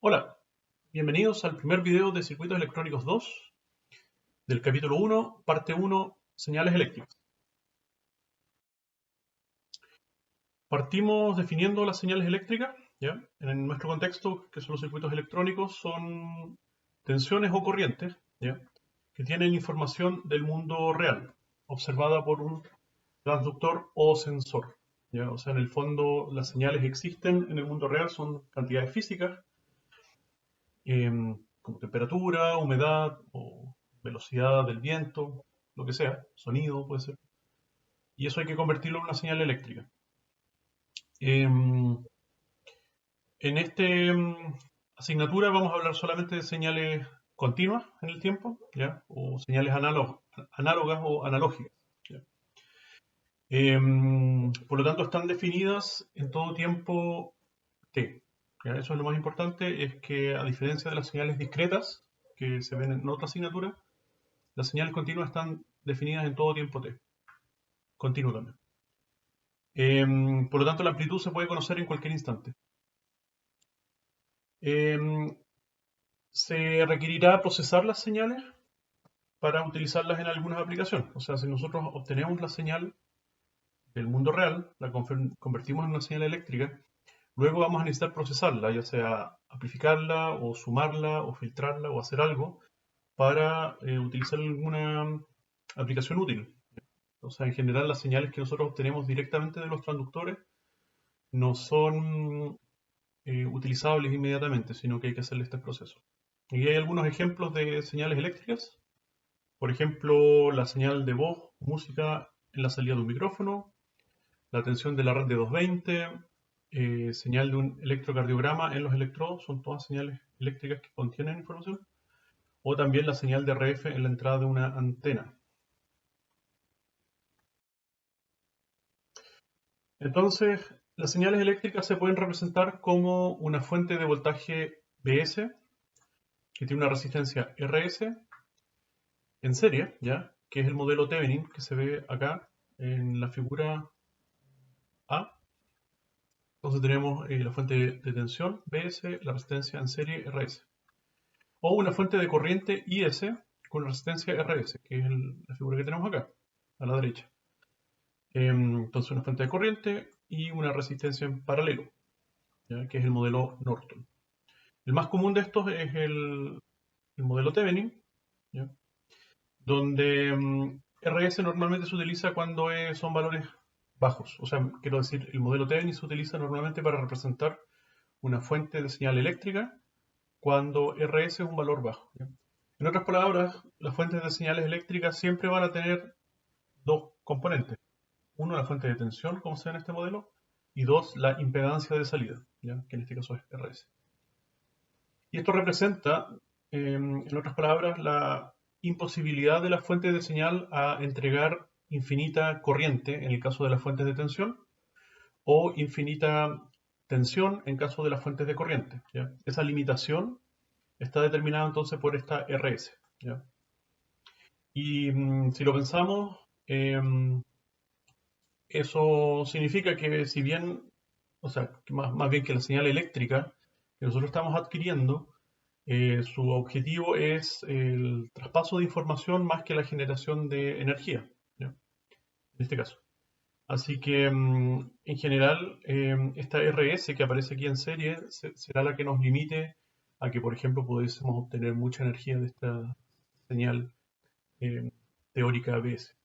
Hola, bienvenidos al primer video de Circuitos Electrónicos 2 del capítulo 1, parte 1, señales eléctricas. Partimos definiendo las señales eléctricas, ¿ya? En nuestro contexto, que son los circuitos electrónicos, son tensiones o corrientes, ¿ya? Que tienen información del mundo real, observada por un transductor o sensor, ¿ya? O sea, en el fondo las señales existen en el mundo real, son cantidades físicas, como temperatura, humedad o velocidad del viento, lo que sea, sonido puede ser. Y eso hay que convertirlo en una señal eléctrica. En esta asignatura vamos a hablar solamente de señales continuas en el tiempo, ¿ya? O señales análogas o analógicas, ¿ya? Por lo tanto, están definidas en todo tiempo T. ¿Ya? Eso es lo más importante, es que a diferencia de las señales discretas que se ven en otra asignatura, las señales continuas están definidas en todo tiempo t, continuo también. Por lo tanto, la amplitud se puede conocer en cualquier instante. Se requerirá procesar las señales para utilizarlas en algunas aplicaciones. O sea, si nosotros obtenemos la señal del mundo real, la convertimos en una señal eléctrica, luego vamos a necesitar procesarla, ya sea amplificarla o sumarla o filtrarla o hacer algo para utilizar alguna aplicación útil. O sea, en general las señales que nosotros obtenemos directamente de los transductores no son utilizables inmediatamente, sino que hay que hacerle este proceso. Y hay algunos ejemplos de señales eléctricas. Por ejemplo, la señal de voz, música en la salida de un micrófono, la tensión de la red de 220, señal de un electrocardiograma en los electrodos, son todas señales eléctricas que contienen información. O también la señal de RF en la entrada de una antena. Entonces, las señales eléctricas se pueden representar como una fuente de voltaje Vs que tiene una resistencia Rs en serie, ¿ya? Que es el modelo Thevenin que se ve acá en la figura A. Entonces tenemos la fuente de tensión Vs, la resistencia en serie Rs. O una fuente de corriente Is con resistencia Rs, que es la figura que tenemos acá, a la derecha. Entonces una fuente de corriente y una resistencia en paralelo, ¿ya? Que es el modelo Norton. El más común de estos es el modelo Thevenin, ¿ya? Donde RS normalmente se utiliza cuando son valores bajos. O sea, quiero decir, el modelo Thevenin se utiliza normalmente para representar una fuente de señal eléctrica cuando RS es un valor bajo, ¿ya? En otras palabras, las fuentes de señales eléctricas siempre van a tener dos componentes. Uno, la fuente de tensión, como se ve en este modelo, y dos, la impedancia de salida, ¿ya? Que en este caso es RS. Y esto representa, en otras palabras, la imposibilidad de la fuente de señal a entregar infinita corriente en el caso de las fuentes de tensión o infinita tensión en caso de las fuentes de corriente, ¿ya? Esa limitación está determinada entonces por esta RS, ¿ya? Y si lo pensamos, eso significa que si bien, o sea, que más bien que la señal eléctrica que nosotros estamos adquiriendo, su objetivo es el traspaso de información más que la generación de energía, ¿ya? En este caso. Así que en general esta RS que aparece aquí en serie será la que nos limite a que, por ejemplo, pudiésemos obtener mucha energía de esta señal eh, teórica ABS.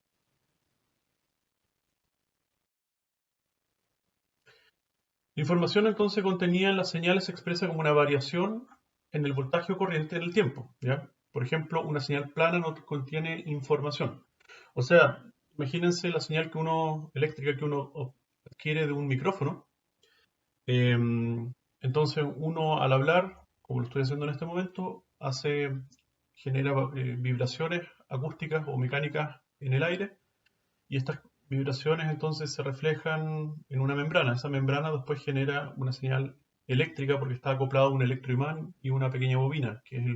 La información entonces contenida en las señales se expresa como una variación en el voltaje o corriente en el tiempo, ¿ya? Por ejemplo, una señal plana no contiene información. O sea, imagínense la señal eléctrica que uno adquiere de un micrófono. Entonces uno al hablar, como lo estoy haciendo en este momento, genera vibraciones acústicas o mecánicas en el aire y estas vibraciones entonces se reflejan en una membrana. Esa membrana después genera una señal eléctrica porque está acoplado a un electroimán y una pequeña bobina, que es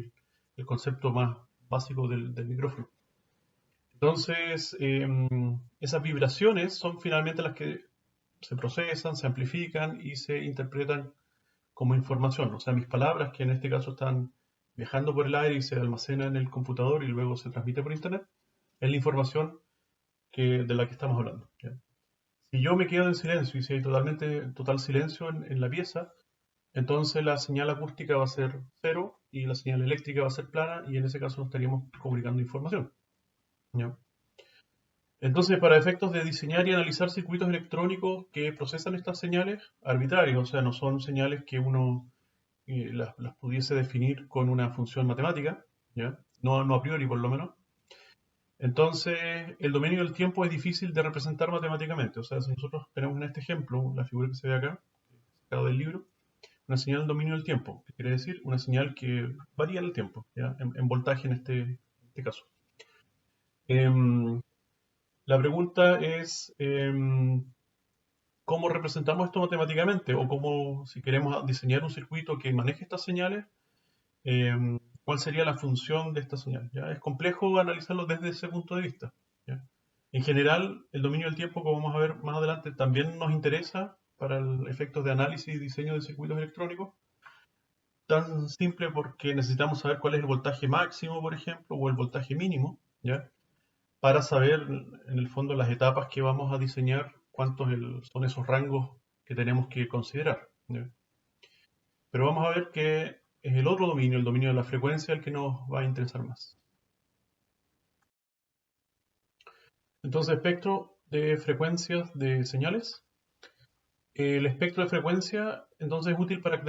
el concepto más básico del micrófono. Entonces, esas vibraciones son finalmente las que se procesan, se amplifican y se interpretan como información. O sea, mis palabras, que en este caso están viajando por el aire y se almacenan en el computador y luego se transmite por internet, es la información de la que estamos hablando. ¿Ya? Si yo me quedo en silencio y si hay total silencio en la pieza, entonces la señal acústica va a ser cero y la señal eléctrica va a ser plana y en ese caso no estaríamos comunicando información. ¿Ya? Entonces, para efectos de diseñar y analizar circuitos electrónicos que procesan estas señales arbitrarios, o sea, no son señales que uno las pudiese definir con una función matemática, ¿ya? No a priori por lo menos. Entonces, el dominio del tiempo es difícil de representar matemáticamente. O sea, si nosotros tenemos en este ejemplo, la figura que se ve acá, sacado del libro, una señal de dominio del tiempo, que quiere decir una señal que varía en el tiempo, ¿ya? En voltaje en este caso. Em, la pregunta es, ¿cómo representamos esto matemáticamente? O cómo, si queremos diseñar un circuito que maneje estas señales, ¿cuál sería la función de esta señal? ¿Ya? Es complejo analizarlo desde ese punto de vista. ¿Ya? En general, el dominio del tiempo, como vamos a ver más adelante, también nos interesa para efectos de análisis y diseño de circuitos electrónicos. Tan simple porque necesitamos saber cuál es el voltaje máximo, por ejemplo, o el voltaje mínimo, ¿ya? Para saber, en el fondo, las etapas que vamos a diseñar, cuántos son esos rangos que tenemos que considerar, ¿ya? Pero vamos a ver que es el otro dominio, el dominio de la frecuencia, el que nos va a interesar más. Entonces, espectro de frecuencias de señales. El espectro de frecuencia, entonces, es útil para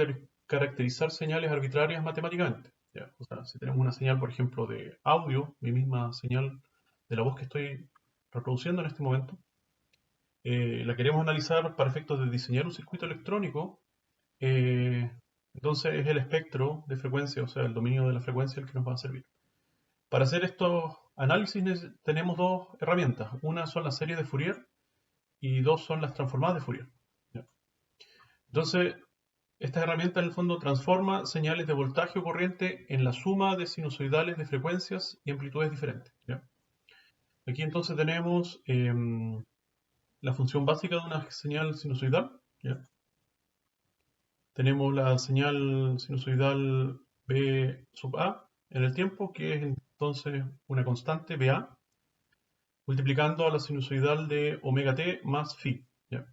caracterizar señales arbitrarias matemáticamente. ¿Ya? O sea, si tenemos una señal, por ejemplo, de audio, mi misma señal de la voz que estoy reproduciendo en este momento, la queremos analizar para efectos de diseñar un circuito electrónico, eh, entonces es el espectro de frecuencia, o sea, el dominio de la frecuencia el que nos va a servir. Para hacer estos análisis tenemos dos herramientas. Una son las series de Fourier y dos son las transformadas de Fourier. ¿Ya? Entonces, esta herramienta en el fondo transforma señales de voltaje o corriente en la suma de sinusoidales de frecuencias y amplitudes diferentes. ¿Ya? Aquí entonces tenemos la función básica de una señal sinusoidal. ¿Ya? Tenemos la señal sinusoidal B sub A en el tiempo, que es entonces una constante BA, multiplicando a la sinusoidal de omega t más phi. ¿Ya?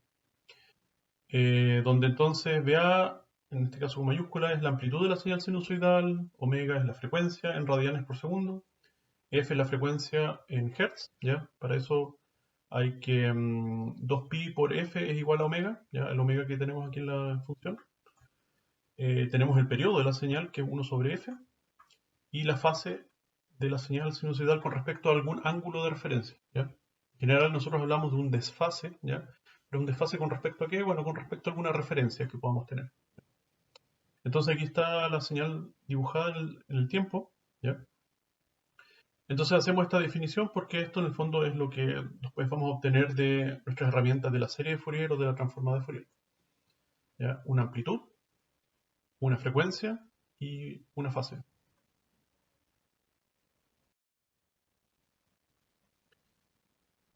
Donde entonces BA, en este caso con mayúscula, es la amplitud de la señal sinusoidal, omega es la frecuencia en radianes por segundo, F es la frecuencia en hertz. ¿Ya? Para eso hay que 2pi por F es igual a omega, ¿ya? El omega que tenemos aquí en la función. Tenemos el periodo de la señal, que es 1 sobre f, y la fase de la señal sinusoidal con respecto a algún ángulo de referencia. ¿Ya? En general nosotros hablamos de un desfase, ¿ya? Pero un desfase con respecto a qué? Bueno, con respecto a alguna referencia que podamos tener. Entonces aquí está la señal dibujada en el tiempo, ¿ya? Entonces hacemos esta definición porque esto en el fondo es lo que después vamos a obtener de nuestras herramientas de la serie de Fourier o de la transformada de Fourier. ¿Ya? Una amplitud, una frecuencia y una fase.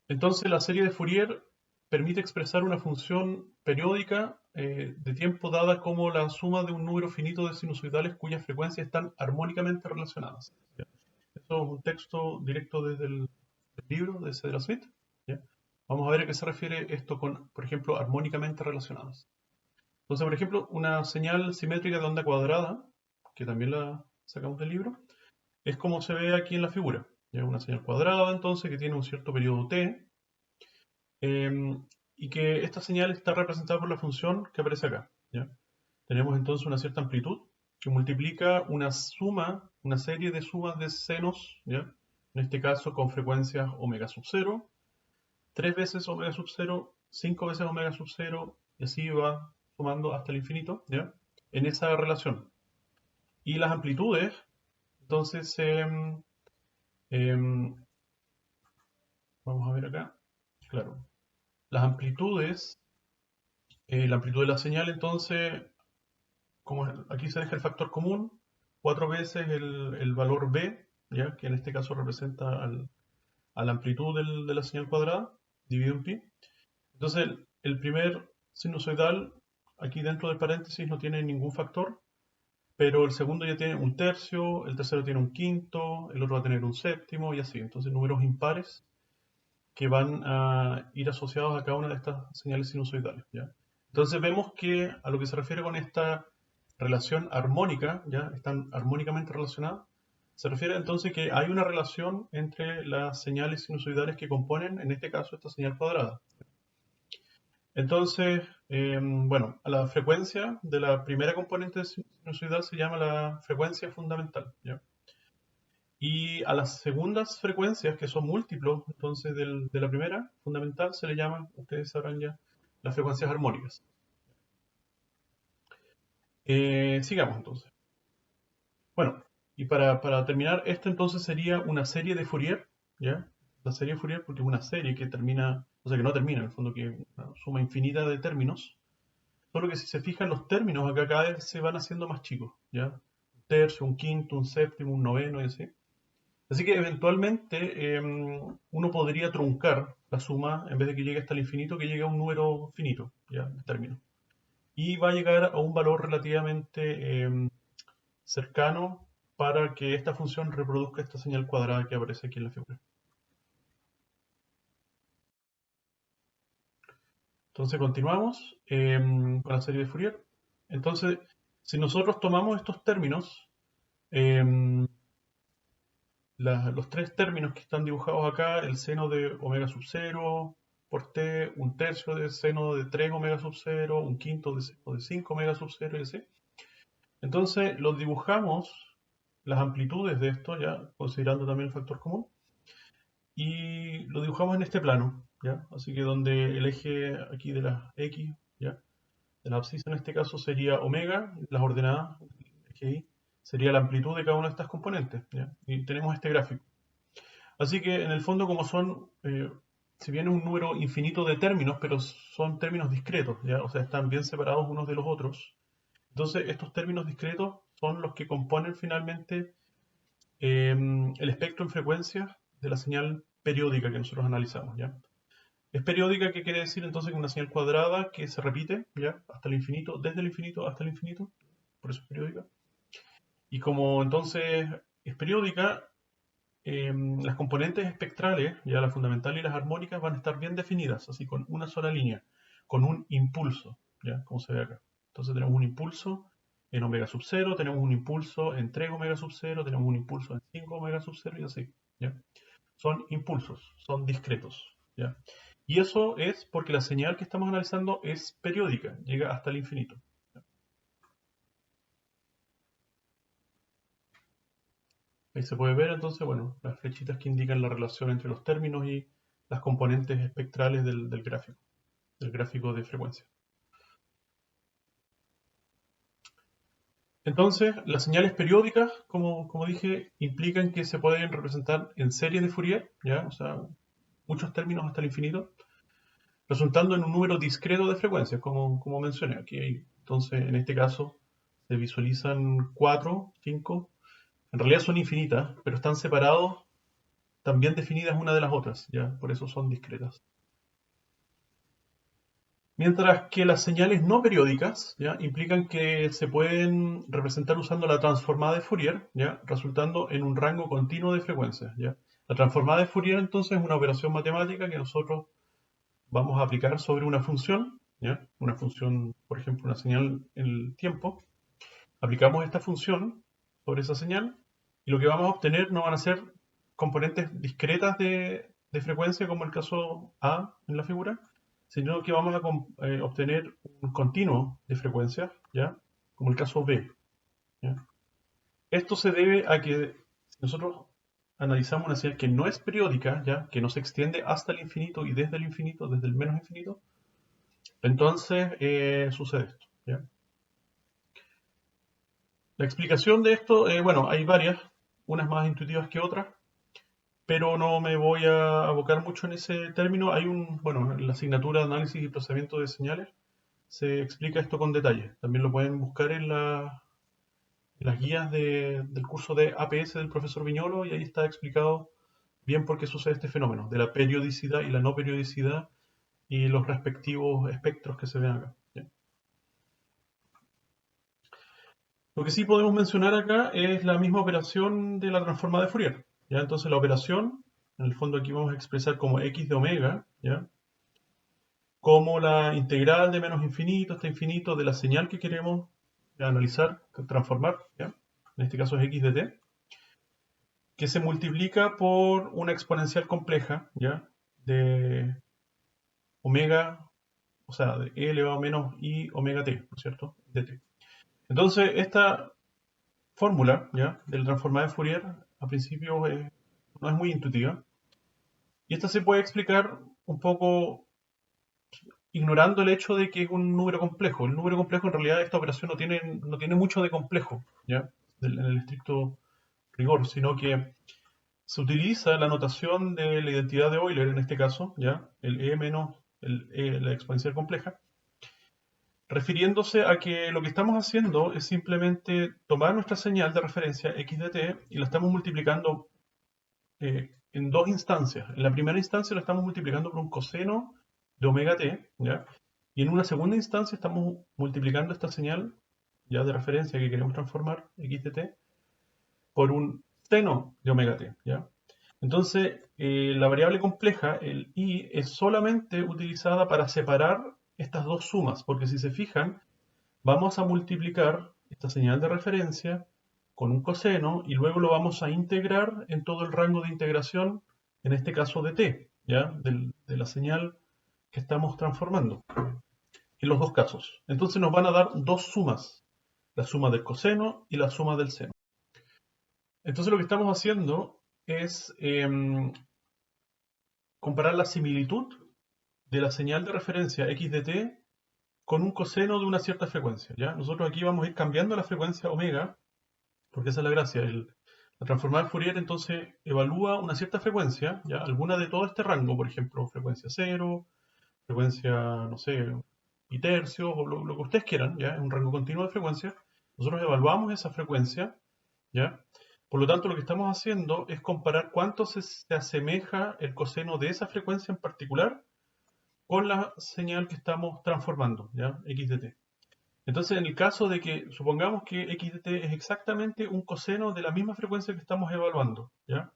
Entonces la serie de Fourier permite expresar una función periódica de tiempo dada como la suma de un número finito de sinusoidales cuyas frecuencias están armónicamente relacionadas. ¿Ya? Esto es un texto directo desde el libro de Cedar Smith. ¿Ya? Vamos a ver a qué se refiere esto con, por ejemplo, armónicamente relacionadas. Entonces, por ejemplo, una señal simétrica de onda cuadrada, que también la sacamos del libro, es como se ve aquí en la figura. ¿Ya? Una señal cuadrada, entonces, que tiene un cierto periodo t, y que esta señal está representada por la función que aparece acá. ¿Ya? Tenemos entonces una cierta amplitud que multiplica una suma, una serie de sumas de senos, ¿ya? En este caso con frecuencias omega sub 0, 3 veces omega sub 0, 5 veces omega sub 0, y así va sumando hasta el infinito, ¿ya? En esa relación. Y las amplitudes, entonces, vamos a ver acá, claro, las amplitudes, la amplitud de la señal, entonces, como aquí se deja el factor común, 4 veces el valor b, ¿ya? Que en este caso representa a la amplitud de la señal cuadrada, dividido en pi. Entonces, el primer sinusoidal aquí dentro del paréntesis no tiene ningún factor, pero el segundo ya tiene un tercio, el tercero tiene un quinto, el otro va a tener un séptimo y así. Entonces números impares que van a ir asociados a cada una de estas señales sinusoidales, ¿ya? Entonces vemos que a lo que se refiere con esta relación armónica, ¿ya? Están armónicamente relacionadas, se refiere entonces que hay una relación entre las señales sinusoidales que componen, en este caso, esta señal cuadrada. Entonces, bueno, a la frecuencia de la primera componente sinusoidal se llama la frecuencia fundamental, ¿ya? Y a las segundas frecuencias, que son múltiplos entonces de la primera fundamental, se le llaman, ustedes sabrán ya, las frecuencias armónicas. Sigamos entonces. Bueno, y para terminar, esto entonces sería una serie de Fourier, ¿ya? La serie de Fourier porque es una serie que termina, o sea que no termina, en el fondo que es una suma infinita de términos, solo que si se fijan los términos acá cada vez se van haciendo más chicos, ¿ya? Un tercio, un quinto, un séptimo, un noveno y así. Así que eventualmente uno podría truncar la suma en vez de que llegue hasta el infinito, que llegue a un número finito, ya, de términos. Y va a llegar a un valor relativamente cercano para que esta función reproduzca esta señal cuadrada que aparece aquí en la figura. Entonces continuamos con la serie de Fourier. Entonces, si nosotros tomamos estos términos, em, los tres términos que están dibujados acá, el seno de omega sub 0 por t, un tercio de seno de 3 omega sub 0, un quinto de seno de 5 omega sub 0 y así. Entonces los dibujamos, las amplitudes de esto, ya considerando también el factor común, y lo dibujamos en este plano, ¿ya? Así que donde el eje aquí de la x, ¿ya? De la abscisa en este caso sería omega, las ordenadas, el eje y, sería la amplitud de cada una de estas componentes, ¿ya? Y tenemos este gráfico. Así que en el fondo como son, si bien es un número infinito de términos, pero son términos discretos, ¿ya? O sea, están bien separados unos de los otros. Entonces estos términos discretos son los que componen finalmente el espectro en frecuencias de la señal periódica que nosotros analizamos, ¿ya? Es periódica, ¿qué quiere decir entonces? Que una señal cuadrada que se repite, ¿ya? Hasta el infinito, desde el infinito hasta el infinito, por eso es periódica. Y como entonces es periódica, las componentes espectrales, ya la fundamental y las armónicas, van a estar bien definidas, así con una sola línea, con un impulso, ¿ya? Como se ve acá. Entonces tenemos un impulso en omega sub 0, tenemos un impulso en 3 omega sub 0, tenemos un impulso en 5 omega sub 0 y así, ¿ya? Son impulsos, son discretos, ¿ya? Y eso es porque la señal que estamos analizando es periódica, llega hasta el infinito. Ahí se puede ver entonces, bueno, las flechitas que indican la relación entre los términos y las componentes espectrales del gráfico de frecuencia. Entonces, las señales periódicas, como dije, implican que se pueden representar en series de Fourier, ¿ya? O sea, muchos términos hasta el infinito, resultando en un número discreto de frecuencias, como mencioné aquí. Entonces, en este caso, se visualizan 4, 5, en realidad son infinitas, pero están separados, también definidas una de las otras, ¿ya? Por eso son discretas. Mientras que las señales no periódicas, ¿ya? Implican que se pueden representar usando la transformada de Fourier, ¿ya? Resultando en un rango continuo de frecuencias, ¿ya? La transformada de Fourier entonces es una operación matemática que nosotros vamos a aplicar sobre una función, ¿ya? Una función, por ejemplo, una señal en el tiempo. Aplicamos esta función sobre esa señal y lo que vamos a obtener no van a ser componentes discretas de frecuencia como el caso A en la figura, sino que vamos a obtener un continuo de frecuencia, ¿ya? Como el caso B, ¿ya? Esto se debe a que si nosotros analizamos una señal que no es periódica, ¿ya? Que no se extiende hasta el infinito y desde el infinito, desde el menos infinito, entonces sucede esto, ¿ya? La explicación de esto, bueno, hay varias, unas más intuitivas que otras, pero no me voy a abocar mucho en ese término. Hay bueno, en la asignatura de análisis y procesamiento de señales se explica esto con detalle. También lo pueden buscar en las guías del curso de APS del profesor Viñolo y ahí está explicado bien por qué sucede este fenómeno, de la periodicidad y la no periodicidad y los respectivos espectros que se ven acá, ¿ya? Lo que sí podemos mencionar acá es la misma operación de la transformada de Fourier, ¿ya? Entonces la operación, en el fondo aquí vamos a expresar como x de omega, ¿ya? Como la integral de menos infinito hasta infinito de la señal que queremos analizar, transformar, ¿ya? En este caso es x de t, que se multiplica por una exponencial compleja, ¿ya? De omega, o sea, de e elevado a menos i omega t, ¿no es cierto? De t. Entonces, esta fórmula, ¿ya? Del transformada de Fourier, a principio no es muy intuitiva. Y esta se puede explicar un poco ignorando el hecho de que es un número complejo. El número complejo, en realidad, esta operación no tiene mucho de complejo, ¿ya? En el estricto rigor, sino que se utiliza la notación de la identidad de Euler, en este caso, ¿ya? El e menos la exponencial compleja, refiriéndose a que lo que estamos haciendo es simplemente tomar nuestra señal de referencia x de t y la estamos multiplicando en dos instancias. En la primera instancia lo estamos multiplicando por un coseno de omega t, ¿ya? Y en una segunda instancia estamos multiplicando esta señal ya de referencia que queremos transformar, x de t, por un seno de omega t, ¿ya? Entonces, la variable compleja, el i, es solamente utilizada para separar estas dos sumas, porque si se fijan, vamos a multiplicar esta señal de referencia con un coseno y luego lo vamos a integrar en todo el rango de integración, en este caso de t, ¿ya? De la señal que estamos transformando, en los dos casos. Entonces nos van a dar dos sumas, la suma del coseno y la suma del seno. Entonces lo que estamos haciendo es comparar la similitud de la señal de referencia x de t con un coseno de una cierta frecuencia, ¿ya? Nosotros aquí vamos a ir cambiando la frecuencia omega, porque esa es la gracia. La transformada de Fourier entonces evalúa una cierta frecuencia, ¿ya? Alguna de todo este rango, por ejemplo, frecuencia cero, frecuencia, no sé, y tercios, o lo que ustedes quieran, ¿ya? Es un rango continuo de frecuencia. Nosotros evaluamos esa frecuencia, ¿ya? Por lo tanto, lo que estamos haciendo es comparar cuánto se asemeja el coseno de esa frecuencia en particular con la señal que estamos transformando, ¿ya? X de t. Entonces, en el caso de que supongamos que x de t es exactamente un coseno de la misma frecuencia que estamos evaluando, ¿ya?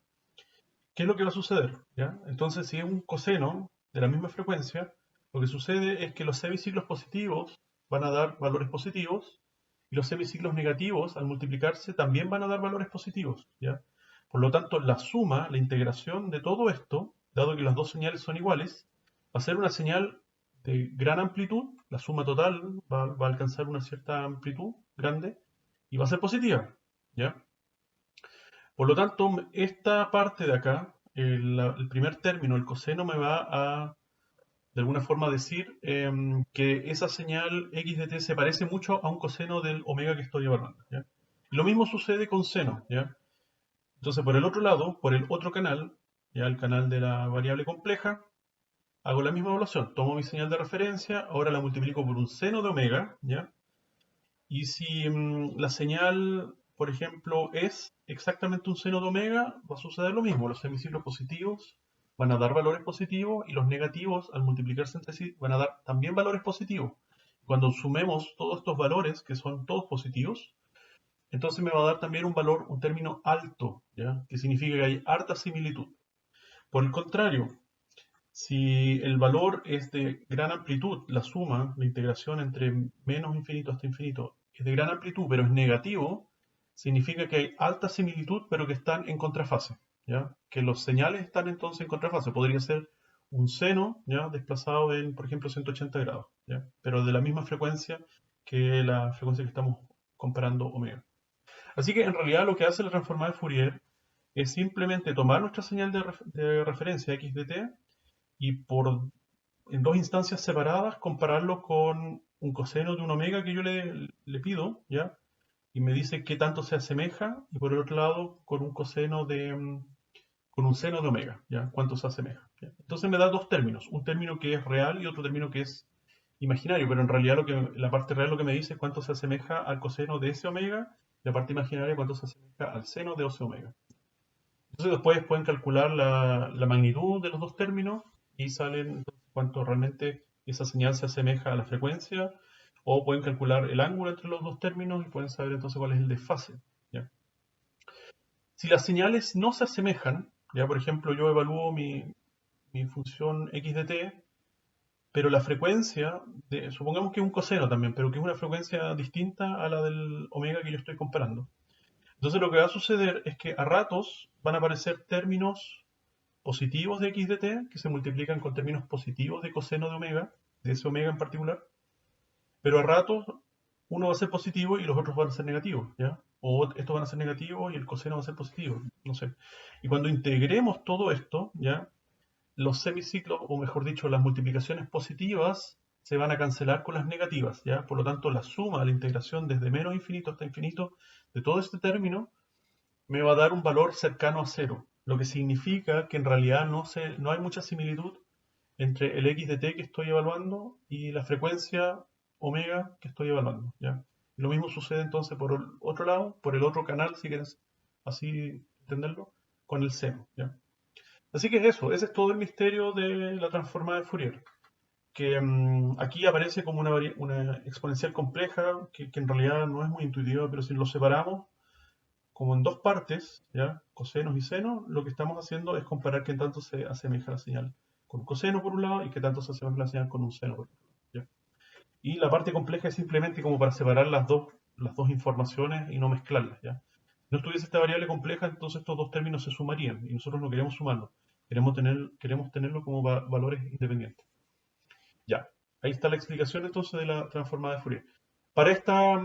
¿Qué es lo que va a suceder? ¿Ya? Entonces, si es un coseno de la misma frecuencia, lo que sucede es que los semiciclos positivos van a dar valores positivos y los semiciclos negativos, al multiplicarse, también van a dar valores positivos, ¿ya? Por lo tanto, la suma, la integración de todo esto, dado que las dos señales son iguales, va a ser una señal de gran amplitud, la suma total va a alcanzar una cierta amplitud grande y va a ser positiva, ¿ya? Por lo tanto, esta parte de acá, el primer término, el coseno, me va a, de alguna forma, decir que esa señal x de t se parece mucho a un coseno del omega que estoy evaluando, ¿ya? Lo mismo sucede con seno, ¿ya? Entonces, por el otro lado, por el otro canal, ya el canal de la variable compleja, hago la misma evaluación. Tomo mi señal de referencia, ahora la multiplico por un seno de omega, ¿ya? Y si la señal, por ejemplo, es exactamente un seno de omega, va a suceder lo mismo. Los semiciclos positivos van a dar valores positivos y los negativos, al multiplicarse entre sí, van a dar también valores positivos. Cuando sumemos todos estos valores, que son todos positivos, entonces me va a dar también un valor, un término alto, ¿ya? Que significa que hay harta similitud. Por el contrario, si el valor es de gran amplitud, la suma, la integración entre menos infinito hasta infinito, es de gran amplitud, pero es negativo, significa que hay alta similitud, pero que están en contrafase, ¿ya? Que los señales están entonces en contrafase. Podría ser un seno, ¿ya? Desplazado en, por ejemplo, 180 grados, ¿ya? Pero de la misma frecuencia que la frecuencia que estamos comparando omega. Así que en realidad lo que hace la transformada de Fourier es simplemente tomar nuestra señal de referencia x de t y en dos instancias separadas compararlo con un coseno de un omega que yo le pido, ¿ya? Y me dice qué tanto se asemeja, y por el otro lado con un coseno con un seno de omega, ¿ya? Cuánto se asemeja, ¿ya? Entonces me da dos términos, un término que es real y otro término que es imaginario, pero en realidad la parte real lo que me dice es cuánto se asemeja al coseno de ese omega, y la parte imaginaria cuánto se asemeja al seno de ese omega. Entonces después pueden calcular la magnitud de los dos términos y salen entonces cuánto realmente esa señal se asemeja a la frecuencia O pueden calcular el ángulo entre los dos términos y pueden saber entonces cuál es el desfase. ¿Ya? Si las señales no se asemejan, ya por ejemplo yo evalúo mi función x de t, pero la frecuencia, supongamos que es un coseno también, pero que es una frecuencia distinta a la del omega que yo estoy comparando. Entonces lo que va a suceder es que a ratos van a aparecer términos positivos de x de t que se multiplican con términos positivos de coseno de omega, de ese omega en particular, pero a ratos uno va a ser positivo y los otros van a ser negativos, ¿ya? O estos van a ser negativos y el coseno va a ser positivo, no sé. Y cuando integremos todo esto, ¿ya? Los semiciclos, o mejor dicho, las multiplicaciones positivas se van a cancelar con las negativas, ¿ya? Por lo tanto, la suma, la integración desde menos infinito hasta infinito de todo este término me va a dar un valor cercano a cero, lo que significa que en realidad no hay mucha similitud entre el x de t que estoy evaluando y la frecuencia omega que estoy evaluando, ¿ya? Y lo mismo sucede entonces por el otro lado, por el otro canal, si quieres así entenderlo, con el seno, ¿ya? Así que eso, ese es todo el misterio de la transformada de Fourier, que aquí aparece como una exponencial compleja que en realidad no es muy intuitiva, pero si lo separamos como en dos partes, ¿ya? Cosenos y senos, lo que estamos haciendo es comparar qué tanto se asemeja la señal con un coseno por un lado y qué tanto se asemeja la señal con un seno por otro lado, ¿ya? Y la parte compleja es simplemente como para separar las dos informaciones y no mezclarlas, ¿ya? Si no estuviese esta variable compleja, entonces estos dos términos se sumarían y nosotros no queremos sumarlos, queremos tenerlo como valores independientes. Ya, ahí está la explicación entonces de la transformada de Fourier. Para esta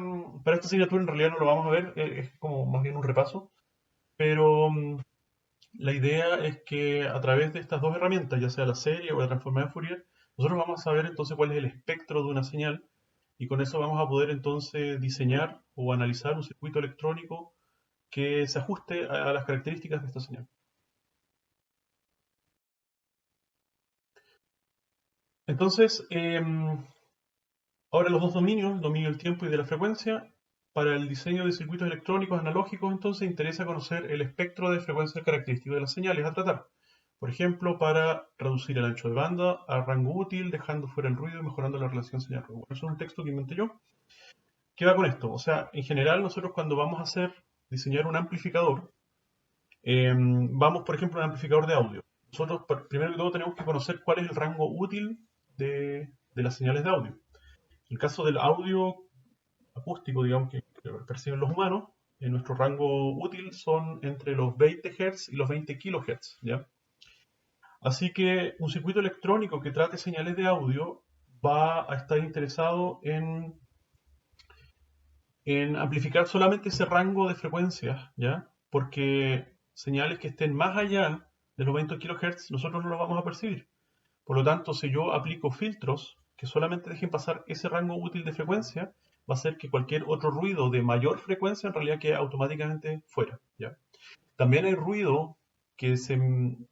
asignatura en realidad no lo vamos a ver, es como más bien un repaso, pero la idea es que a través de estas dos herramientas, ya sea la serie o la transformada de Fourier, nosotros vamos a saber entonces cuál es el espectro de una señal y con eso vamos a poder entonces diseñar o analizar un circuito electrónico que se ajuste a las características de esta señal. Entonces, ahora los dos dominios, el dominio del tiempo y de la frecuencia, para el diseño de circuitos electrónicos analógicos, entonces interesa conocer el espectro de frecuencia característico de las señales a tratar. Por ejemplo, para reducir el ancho de banda a rango útil, dejando fuera el ruido y mejorando la relación señal-ruido. Bueno, eso es un texto que inventé yo. ¿Qué va con esto? O sea, en general nosotros cuando vamos a diseñar un amplificador, vamos, por ejemplo, a un amplificador de audio. Nosotros, primero que todo, tenemos que conocer cuál es el rango útil de las señales de audio. En el caso del audio acústico, digamos, que perciben los humanos, en nuestro rango útil son entre los 20 Hz y los 20 kHz, ¿ya? Así que un circuito electrónico que trate señales de audio va a estar interesado en amplificar solamente ese rango de frecuencias, ¿ya? Porque señales que estén más allá de los 20 kHz nosotros no los vamos a percibir. Por lo tanto, si yo aplico filtros que solamente dejen pasar ese rango útil de frecuencia, va a hacer que cualquier otro ruido de mayor frecuencia en realidad quede automáticamente fuera, ¿ya? También hay ruido que se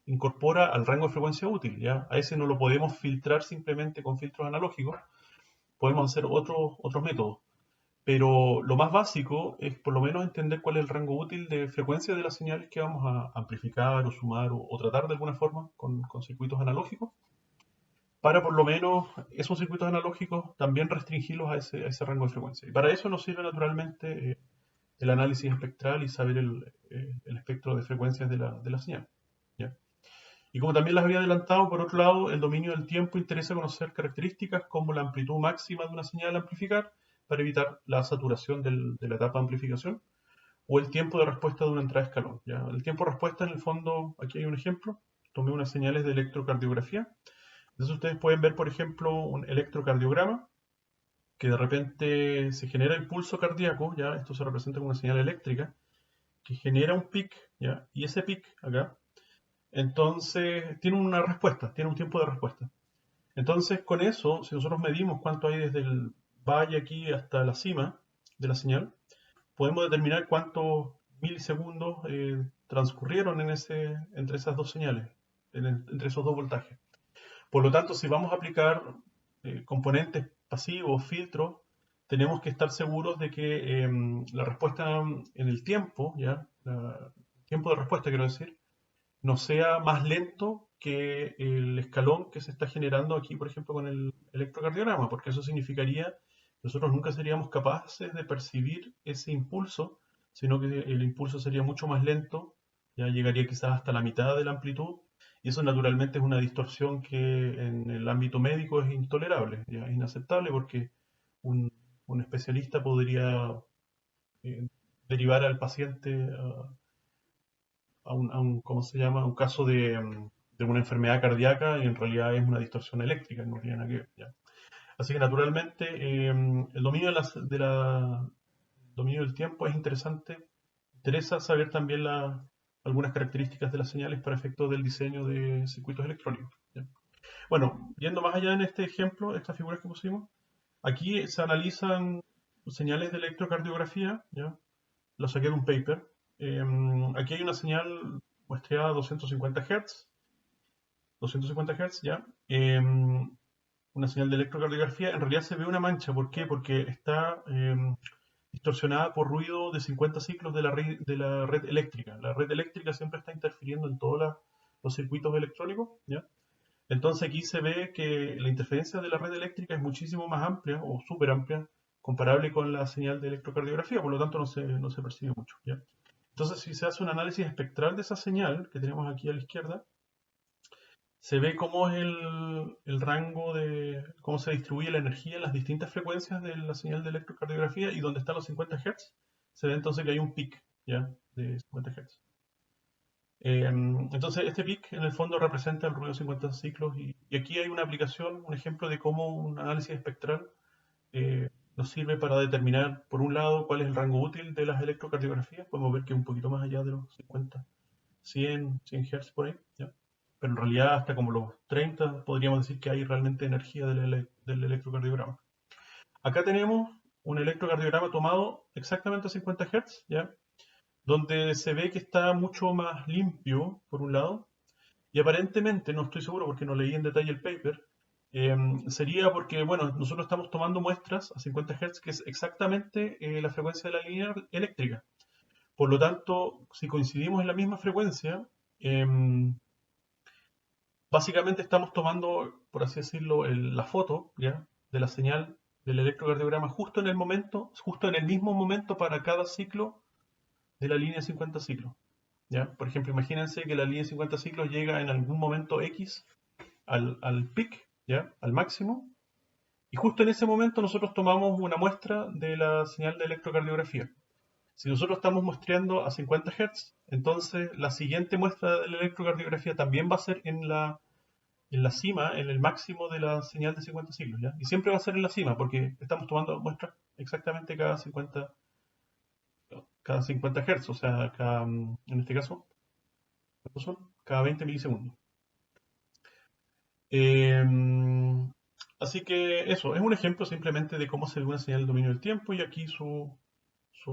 incorpora al rango de frecuencia útil, ¿ya? A ese no lo podemos filtrar simplemente con filtros analógicos, podemos hacer otros métodos. Pero lo más básico es por lo menos entender cuál es el rango útil de frecuencia de las señales que vamos a amplificar o sumar o tratar de alguna forma con circuitos analógicos para por lo menos esos circuitos analógicos también restringirlos a ese rango de frecuencia. Y para eso nos sirve naturalmente el análisis espectral y saber el espectro de frecuencias de la señal, ¿ya? Y como también las había adelantado, por otro lado, el dominio del tiempo interesa conocer características como la amplitud máxima de una señal a amplificar para evitar la saturación de la etapa de amplificación o el tiempo de respuesta de una entrada de escalón, ¿ya? El tiempo de respuesta, en el fondo, aquí hay un ejemplo, tomé unas señales de electrocardiografía. Entonces ustedes pueden ver, por ejemplo, un electrocardiograma que de repente se genera el pulso cardíaco, ya esto se representa como una señal eléctrica, que genera un pic, ya, y ese pic acá, entonces tiene una respuesta, tiene un tiempo de respuesta. Entonces con eso, si nosotros medimos cuánto hay desde el valle aquí hasta la cima de la señal, podemos determinar cuántos milisegundos transcurrieron entre esas dos señales, entre esos dos voltajes. Por lo tanto, si vamos a aplicar componentes pasivos, filtros, tenemos que estar seguros de que la respuesta en el tiempo, ¿ya? El tiempo de respuesta, quiero decir, no sea más lento que el escalón que se está generando aquí, por ejemplo, con el electrocardiograma, porque eso significaría nosotros nunca seríamos capaces de percibir ese impulso, sino que el impulso sería mucho más lento, ya llegaría quizás hasta la mitad de la amplitud, y eso naturalmente es una distorsión que en el ámbito médico es intolerable, ya, es inaceptable porque un, un especialista podría eh, derivar al paciente ¿cómo se llama? Un caso de una enfermedad cardíaca y en realidad es una distorsión eléctrica, no tiene nada que ver, ya. Así que naturalmente el dominio dominio del tiempo es interesante. Interesa saber también algunas características de las señales para efectos del diseño de circuitos electrónicos, ¿ya? Bueno, yendo más allá en este ejemplo, estas figuras que pusimos, aquí se analizan señales de electrocardiografía, ¿ya? Lo saqué de un paper. Aquí hay una señal muestreada a 250 Hz, 250 Hz, ¿ya? Una señal de electrocardiografía, en realidad se ve una mancha. ¿Por qué? Porque está distorsionada por ruido de 50 ciclos de la red eléctrica. La red eléctrica siempre está interfiriendo en todos los circuitos electrónicos, ¿ya? Entonces aquí se ve que la interferencia de la red eléctrica es muchísimo más amplia o súper amplia, comparable con la señal de electrocardiografía, por lo tanto no se percibe mucho, ¿ya? Entonces si se hace un análisis espectral de esa señal que tenemos aquí a la izquierda, se ve cómo es el rango de cómo se distribuye la energía en las distintas frecuencias de la señal de electrocardiografía y donde están los 50 Hz, se ve entonces que hay un pic, ¿ya? De 50 Hz. Entonces este pic en el fondo representa el ruido de 50 ciclos y aquí hay una aplicación, un ejemplo de cómo un análisis espectral nos sirve para determinar, por un lado, cuál es el rango útil de las electrocardiografías. Podemos ver que es un poquito más allá de los 50, 100 Hz por ahí, ¿ya? Pero en realidad hasta como los 30 podríamos decir que hay realmente energía del electrocardiograma. Acá tenemos un electrocardiograma tomado exactamente a 50 Hz, ¿ya? Donde se ve que está mucho más limpio, por un lado, y aparentemente, no estoy seguro porque no leí en detalle el paper, sería porque, bueno, nosotros estamos tomando muestras a 50 Hz, que es exactamente la frecuencia de la línea eléctrica. Por lo tanto, si coincidimos en la misma frecuencia, básicamente estamos tomando, por así decirlo, la foto, ¿ya? De la señal del electrocardiograma justo en el momento, justo en el mismo momento para cada ciclo de la línea de 50 ciclos, ¿ya? Por ejemplo, imagínense que la línea de 50 ciclos llega en algún momento X al peak, ¿ya? Al máximo, y justo en ese momento nosotros tomamos una muestra de la señal de electrocardiografía. Si nosotros estamos muestreando a 50 Hz, entonces la siguiente muestra de la electrocardiografía también va a ser en la cima, en el máximo de la señal de 50 ciclos, ¿ya? Y siempre va a ser en la cima, porque estamos tomando muestras exactamente cada 50 Hz, o sea, en este caso, ¿cuántos son? Cada 20 milisegundos. Eh, Así que eso, es un ejemplo simplemente de cómo se ve una señal del dominio del tiempo y aquí su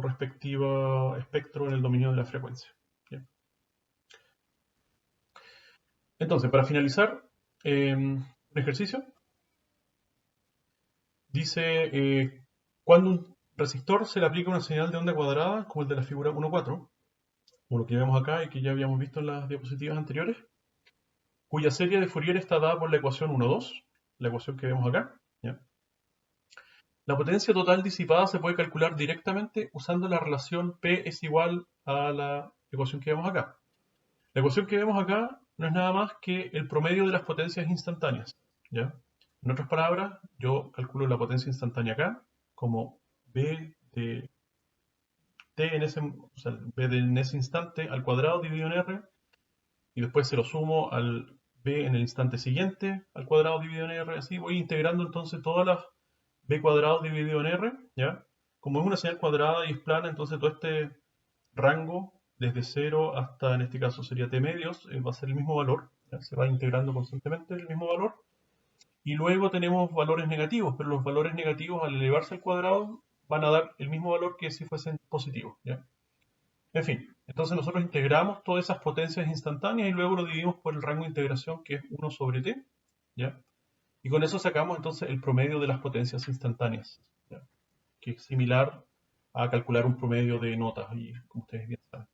respectivo espectro en el dominio de la frecuencia. ¿Bien? Entonces, para finalizar, un ejercicio dice, cuando un resistor se le aplica una señal de onda cuadrada, como el de la figura 1.4, o lo que vemos acá y que ya habíamos visto en las diapositivas anteriores, cuya serie de Fourier está dada por la ecuación 1.2, la ecuación que vemos acá, ¿ya? La potencia total disipada se puede calcular directamente usando la relación P es igual a la ecuación que vemos acá. La ecuación que vemos acá no es nada más que el promedio de las potencias instantáneas, ¿ya? En otras palabras, yo calculo la potencia instantánea acá como B de t en ese, o sea, B en ese instante al cuadrado dividido en R y después se lo sumo al B en el instante siguiente al cuadrado dividido en R, así voy integrando entonces todas las B cuadrado dividido en R, ¿ya? Como es una señal cuadrada y es plana, entonces todo este rango desde 0 hasta, en este caso sería t medios, va a ser el mismo valor, ¿ya? Se va integrando constantemente el mismo valor. Y luego tenemos valores negativos, pero los valores negativos al elevarse al cuadrado van a dar el mismo valor que si fuesen positivos, ¿ya? En fin, entonces nosotros integramos todas esas potencias instantáneas y luego lo dividimos por el rango de integración que es 1 sobre t, ¿ya? Y con eso sacamos entonces el promedio de las potencias instantáneas, ¿ya? Que es similar a calcular un promedio de notas, y como ustedes bien saben.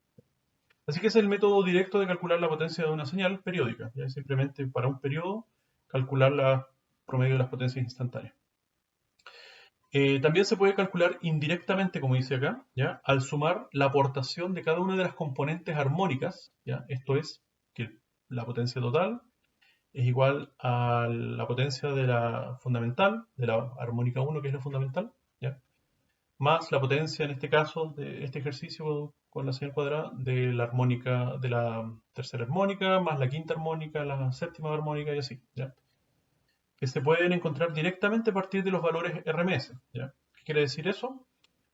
Así que ese es el método directo de calcular la potencia de una señal periódica, ¿ya? Simplemente para un periodo calcular la promedio de las potencias instantáneas. También se puede calcular indirectamente, como dice acá, ¿ya? Al sumar la aportación de cada una de las componentes armónicas, ¿ya? Esto es que la potencia total es igual a la potencia de la fundamental, de la armónica 1, que es la fundamental, ¿ya? Más la potencia, en este caso, de este ejercicio con la señal cuadrada, de la armónica, de la tercera armónica, más la quinta armónica, la séptima armónica y así, ¿ya? Que se pueden encontrar directamente a partir de los valores RMS, ¿ya? ¿Qué quiere decir eso?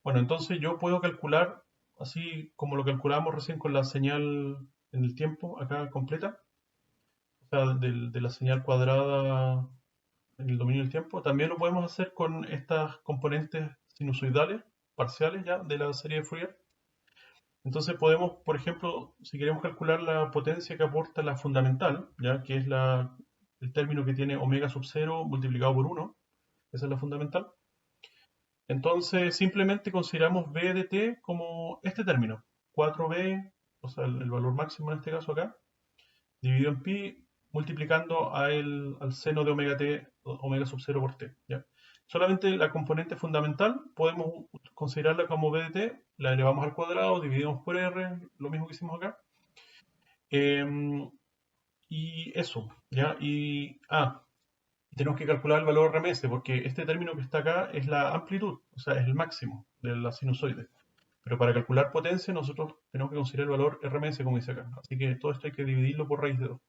Bueno, entonces yo puedo calcular, así como lo calculamos recién con la señal en el tiempo, acá completa, o sea, de la señal cuadrada en el dominio del tiempo, también lo podemos hacer con estas componentes sinusoidales, parciales ya, de la serie de Fourier. Entonces podemos, por ejemplo, si queremos calcular la potencia que aporta la fundamental, ya que es el término que tiene omega sub 0 multiplicado por 1, esa es la fundamental. Entonces simplemente consideramos b de t como este término, 4b, o sea, el valor máximo en este caso acá, dividido en pi, multiplicando al seno de omega t, omega sub 0 por t, ¿ya? Solamente la componente fundamental podemos considerarla como b de t, la elevamos al cuadrado, dividimos por r, lo mismo que hicimos acá. Y eso, ¿ya? Tenemos que calcular el valor RMS, porque este término que está acá es la amplitud, o sea, es el máximo de la sinusoide. Pero para calcular potencia nosotros tenemos que considerar el valor RMS, como dice acá. Así que todo esto hay que dividirlo por raíz de 2.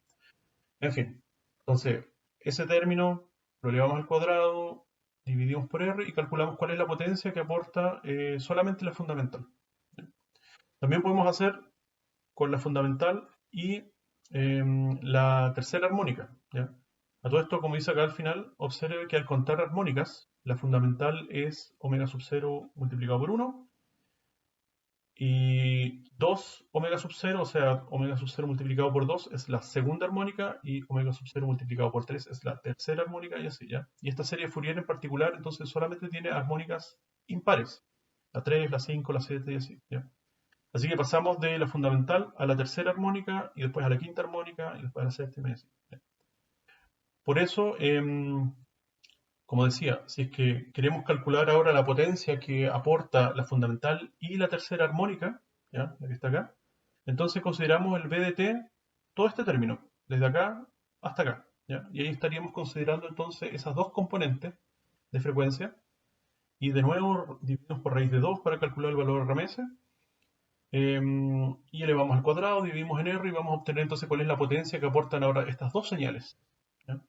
En fin, entonces, ese término lo elevamos al cuadrado, dividimos por R y calculamos cuál es la potencia que aporta solamente la fundamental. También podemos hacer con la fundamental y la tercera armónica, ¿ya? A todo esto, como dice acá al final, observe que al contar armónicas, la fundamental es omega sub 0 multiplicado por 1 y 2 omega sub 0, o sea, omega sub 0 multiplicado por 2 es la segunda armónica y omega sub 0 multiplicado por 3 es la tercera armónica y así, ¿ya? Y esta serie Fourier en particular, entonces solamente tiene armónicas impares, la 3, la 5, la 7 y así, ¿ya? Así que pasamos de la fundamental a la tercera armónica y después a la quinta armónica y después a la séptima y así, ¿ya? Por eso, como decía, si es que queremos calcular ahora la potencia que aporta la fundamental y la tercera armónica, ¿ya? La que está acá, entonces consideramos el BDT, todo este término, desde acá hasta acá, ¿ya? Y ahí estaríamos considerando entonces esas dos componentes de frecuencia y de nuevo dividimos por raíz de 2 para calcular el valor RMS y elevamos al cuadrado, dividimos en R y vamos a obtener entonces cuál es la potencia que aportan ahora estas dos señales, ¿ya?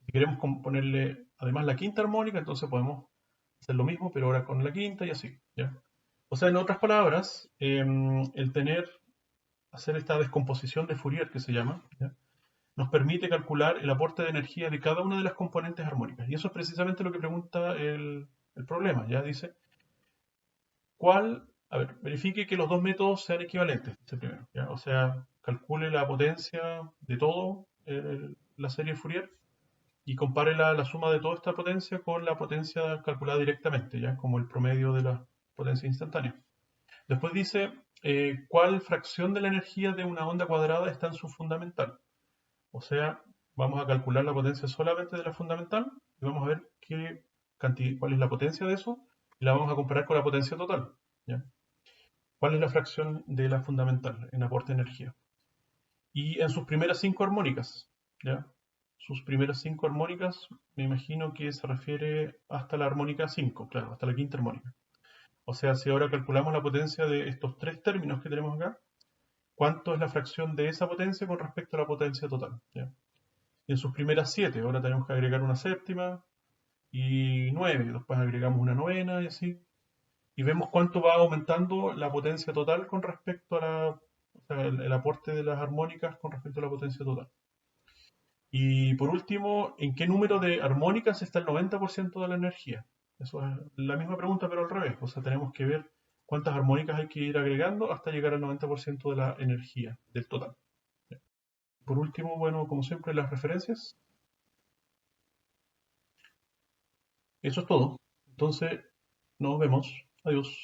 Si queremos ponerle además la quinta armónica, entonces podemos hacer lo mismo, pero ahora con la quinta y así, ¿ya? O sea, en otras palabras, hacer esta descomposición de Fourier que se llama, ¿ya? Nos permite calcular el aporte de energía de cada una de las componentes armónicas. Y eso es precisamente lo que pregunta el problema, ¿ya? Dice, verifique que los dos métodos sean equivalentes, dice primero, ¿ya? O sea, calcule la potencia de todo la serie Fourier y compare la suma de toda esta potencia con la potencia calculada directamente, ya como el promedio de la potencia instantánea. Después dice cuál fracción de la energía de una onda cuadrada está en su fundamental. O sea, vamos a calcular la potencia solamente de la fundamental y vamos a ver cuál es la potencia de eso y la vamos a comparar con la potencia total, ¿ya? ¿Cuál es la fracción de la fundamental en aporte de energía? Y en sus primeras 5 armónicas, ¿ya? Sus primeras 5 armónicas, me imagino que se refiere hasta la armónica 5, claro, hasta la quinta armónica. O sea, si ahora calculamos la potencia de estos tres términos que tenemos acá, ¿cuánto es la fracción de esa potencia con respecto a la potencia total? ¿Ya? Y en sus primeras 7, ahora tenemos que agregar una séptima y 9, después agregamos una novena y así. Y vemos cuánto va aumentando la potencia total con respecto o sea, el aporte de las armónicas con respecto a la potencia total. Y por último, ¿en qué número de armónicas está el 90% de la energía? Eso es la misma pregunta, pero al revés. O sea, tenemos que ver cuántas armónicas hay que ir agregando hasta llegar al 90% de la energía del total. Por último, bueno, como siempre, las referencias. Eso es todo. Entonces, nos vemos. Adiós.